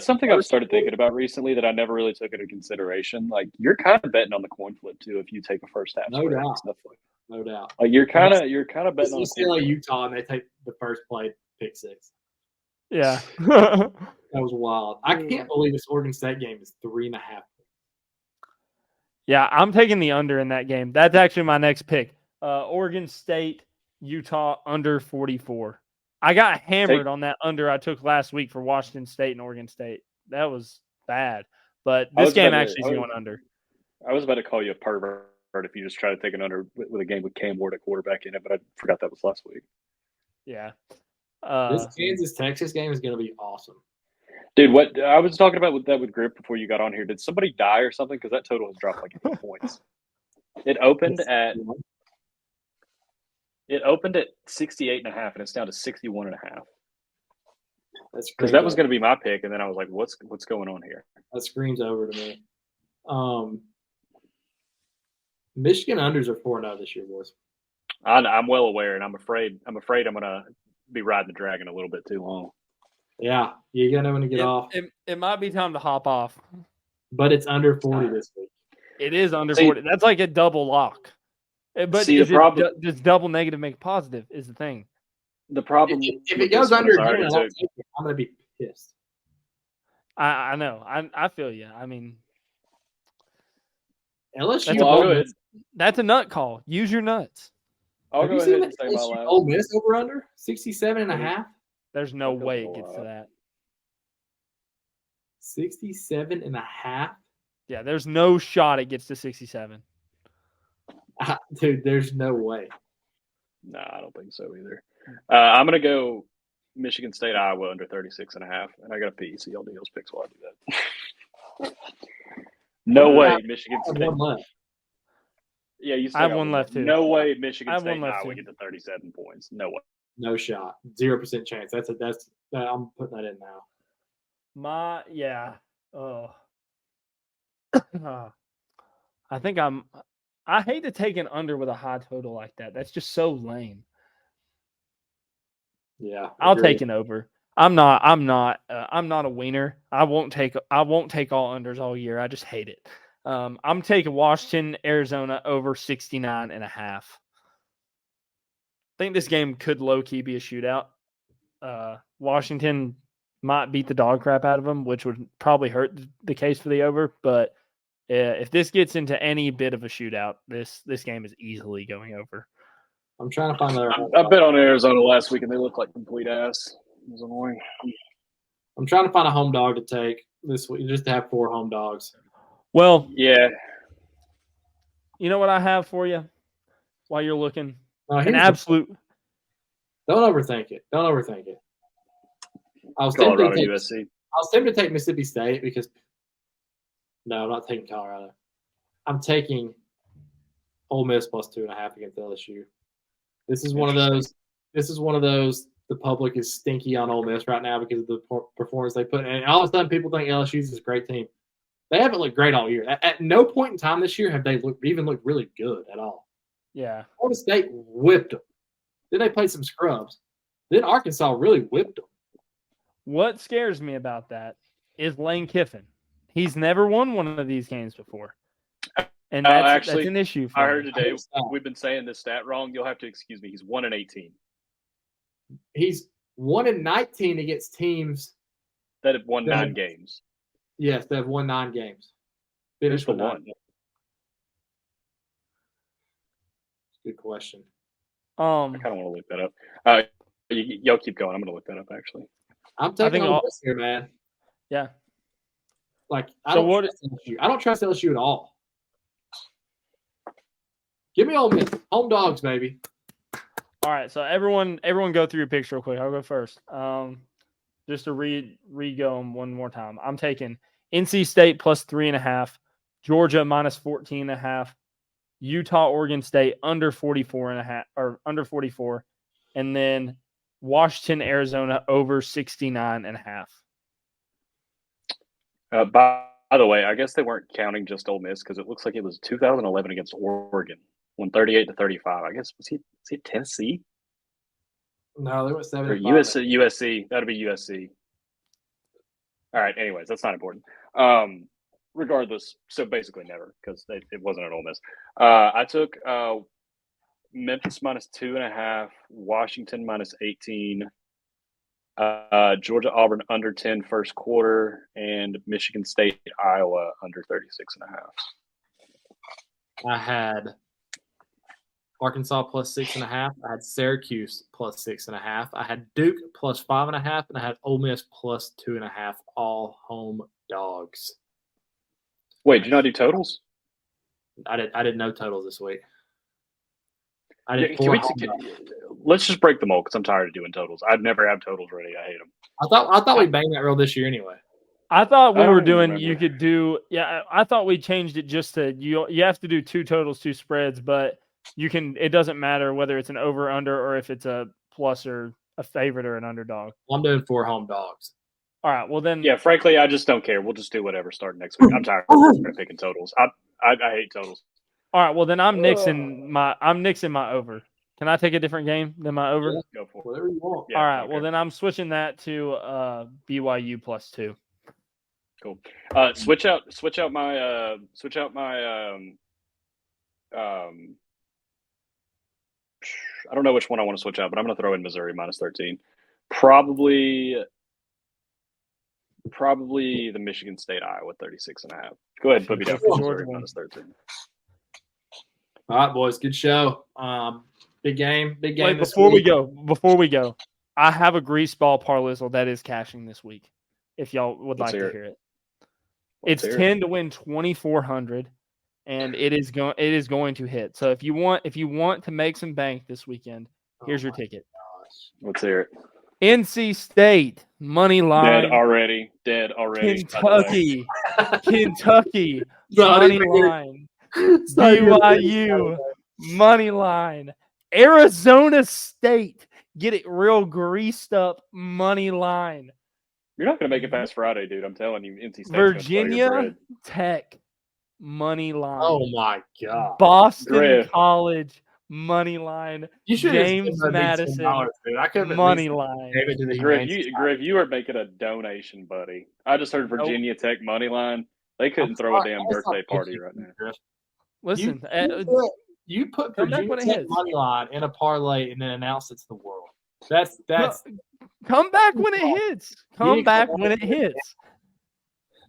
something I've started thinking about recently that I never really took into consideration. Like you're kind of betting on the coin flip too if you take a first half. No doubt. Like you're kind of betting on UCLA Utah and they take the first play pick 6. Yeah. That was wild. I can't believe this Oregon State game is 3.5. Yeah, I'm taking the under in that game. That's actually my next pick. Oregon State, Utah under 44. I got hammered on that under I took last week for Washington State and Oregon State. That was bad. But this game actually is going under. I was about to call you a pervert if you just try to take an under with a game with Cam Ward at quarterback in it, but I forgot that was last week. Yeah. This Kansas-Texas game is going to be awesome. Dude, what I was talking about with Grip before you got on here, did somebody die or something? Because that total has dropped like 8 points. It opened at 68.5, and it's down to 61.5. Because that was going to be my pick, and then I was like, "What's going on here?" That screams over to me. Michigan unders are 4-0 this year, boys. I'm well aware, and I'm afraid I'm going to be riding the dragon a little bit too long. Yeah, you got to know when to get off. It might be time to hop off. But it's under 40 this week. It is under 40. That's like a double lock. But does double negative make positive is the thing. The problem if it goes under again, I'm going to be pissed. I know. I feel you. I mean, LSU. That's a nut call. Use your nuts. I'll go ahead and say my last. Ole Miss over under 67.5. There's no way it gets to that. 67.5. Yeah, there's no shot it gets to 67. Dude, there's no way. No, I don't think so either. I'm going to go Michigan State, Iowa under 36.5, and I got to pee, so y'all do those picks while I do that. No way Michigan State. One left. Yeah, you still I have one left too. No way Michigan State and Iowa get to 37 points. No way. No shot. 0% chance. I'm putting that in now. I think I hate to take an under with a high total like that. That's just so lame. Yeah, I'll agree. take an over. I'm not a wiener. I won't take all unders all year. I just hate it. I'm taking Washington, Arizona over 69.5. I think this game could low key be a shootout. Washington might beat the dog crap out of them, which would probably hurt the case for the over. But if this gets into any bit of a shootout, this game is easily going over. I'm trying to find another. I bet on Arizona last week, and they looked like complete ass. It was annoying. I'm trying to find a home dog to take this week, just to have 4 home dogs. Well, Yeah. you know what I have for you while you're looking? No, An absolute. Don't overthink it. Don't overthink it. I was Colorado, tempted USC. to take Mississippi State because no, I'm not taking Colorado. I'm taking Ole Miss plus 2.5 against LSU. This is one of those. The public is stinky on Ole Miss right now because of the performance they put in. And all of a sudden, people think LSU is a great team. They haven't looked great all year. At no point in time this year have they even looked really good at all. Yeah. Florida State whipped them. Then they played some scrubs. Then Arkansas really whipped them. What scares me about that is Lane Kiffin. He's never won one of these games before. And that's an issue for I heard me. today we've been saying this stat wrong. You'll have to excuse me. He's 1-18. He's 1-19 against teams that have won 9 games. Yes, they have won 9 games. Finished with 1. Good question. I kind of want to look that up. Y'all keep going. I'm going to look that up, actually. I'm taking Ole Miss here, man. Yeah. Like, I don't trust LSU at all. Give me Ole Miss. Home dogs, baby. All right, so everyone go through your picks real quick. I'll go first. Just to re-go them one more time. I'm taking NC State plus 3.5, Georgia minus 14.5, Utah, Oregon State under 44.5 or under 44, and then Washington, Arizona over 69.5. By the way, I guess they weren't counting just Ole Miss because it looks like it was 2011 against Oregon, 38-35. I guess was he Tennessee? No, they went 7. Or USC. That'd be USC. All right. Anyways, that's not important. Regardless, so basically never because it wasn't at Ole Miss. I took Memphis minus 2.5, Washington minus 18, Georgia Auburn under 10 first quarter, and Michigan State Iowa under 36.5. I had Arkansas plus 6.5. I had Syracuse plus 6.5. I had Duke plus 5.5, and I had Ole Miss plus 2.5. All home dogs. Wait, did you not do totals? I did no totals this week. Let's just break them all because I'm tired of doing totals. I'd never have totals ready. I hate them. I thought we banged that rule this year anyway. I thought we were doing. Remember. You could do. Yeah, I thought we changed it just to you have to do 2 totals, 2 spreads, but you can. It doesn't matter whether it's an over under or if it's a plus or a favorite or an underdog. I'm doing 4 home dogs. All right. Well then. Yeah. Frankly, I just don't care. We'll just do whatever starting next week. I'm tired of picking totals. I hate totals. All right. Well then I'm nixing my over. Can I take a different game than my over? Yeah, go for it. Whatever you want. Yeah, all right. Well then I'm switching that to BYU plus 2. Cool. Switch out my I don't know which one I want to switch out, but I'm going to throw in Missouri minus 13. Probably the Michigan State Iowa 36.5. Go ahead, put me down for Missouri minus 13. All right, boys, good show. Big game. Wait, before we go, I have a grease ball parlay that is cashing this week. If y'all would like to hear it. It's 10 to win 2,400, and it is going to hit. So if you want to make some bank this weekend, here's your ticket. Gosh. Let's hear it. NC State money line. Dead already. Kentucky money line. BYU money line. Arizona State get it real greased up money line. You're not going to make it past Friday, dude. I'm telling you. NC State. Virginia Tech money line. Oh my God. Boston College money line. You should James Madison, dude. I could have money line. gave it to the Griff, Humane Griff, you are making a donation, buddy. I just heard Virginia Tech money line. They couldn't throw a damn birthday party right now. Griff. Listen, You put come back Virginia when it Tech hits. money line in a parlay and then announce it to the world. That's come back when it hits. Come Yeah, back come when on. it hits.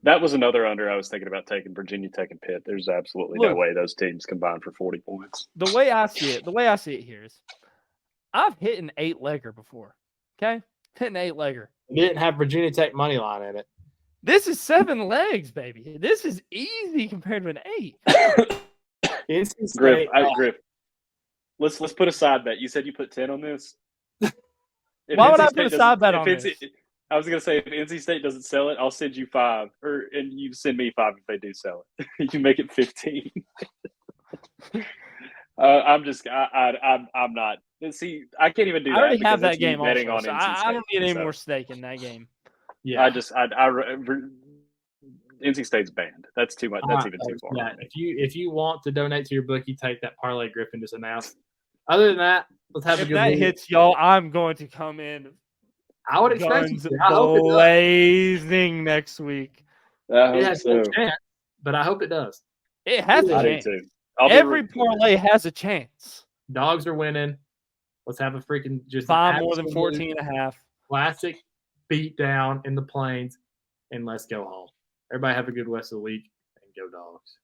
That was another under I was thinking about taking. Virginia Tech and Pitt. There's absolutely no Look. way those teams combine for 40 points. The way I see it here is I've hit an 8-legger before. Okay? Hit an 8-legger. It didn't have Virginia Tech money line in it. This is 7 legs, baby. This is easy compared to an 8. NC Griff, State, Griff, let's put a side bet. You said you put 10 on this. Why would I put a side bet on this? I was gonna say if NC State doesn't sell it, I'll send you 5, and you send me 5 if they do sell it. You make it 15. I'm not. See, I can't even do that. I already have because that it's me game betting also, on so NC I don't State, need any so more stake in that game. yeah. NC State's banned. That's too much. That's even too far. Yeah, if you want to donate to your bookie, take that parlay Griffin just announced. Other than that, let's have a If good that week. hits, y'all, I'm going to come in I would expect guns you to. I hope it does. blazing next week. I It hope has so. no chance, but I hope it does. It has I a do chance. too. I'll be Every rooting for it. parlay has a chance. Dogs are winning. Let's have a freaking just 5 more than absolute 14.5. classic beat down in the plains, and let's go home. Everybody have a good rest of the week and go Dogs.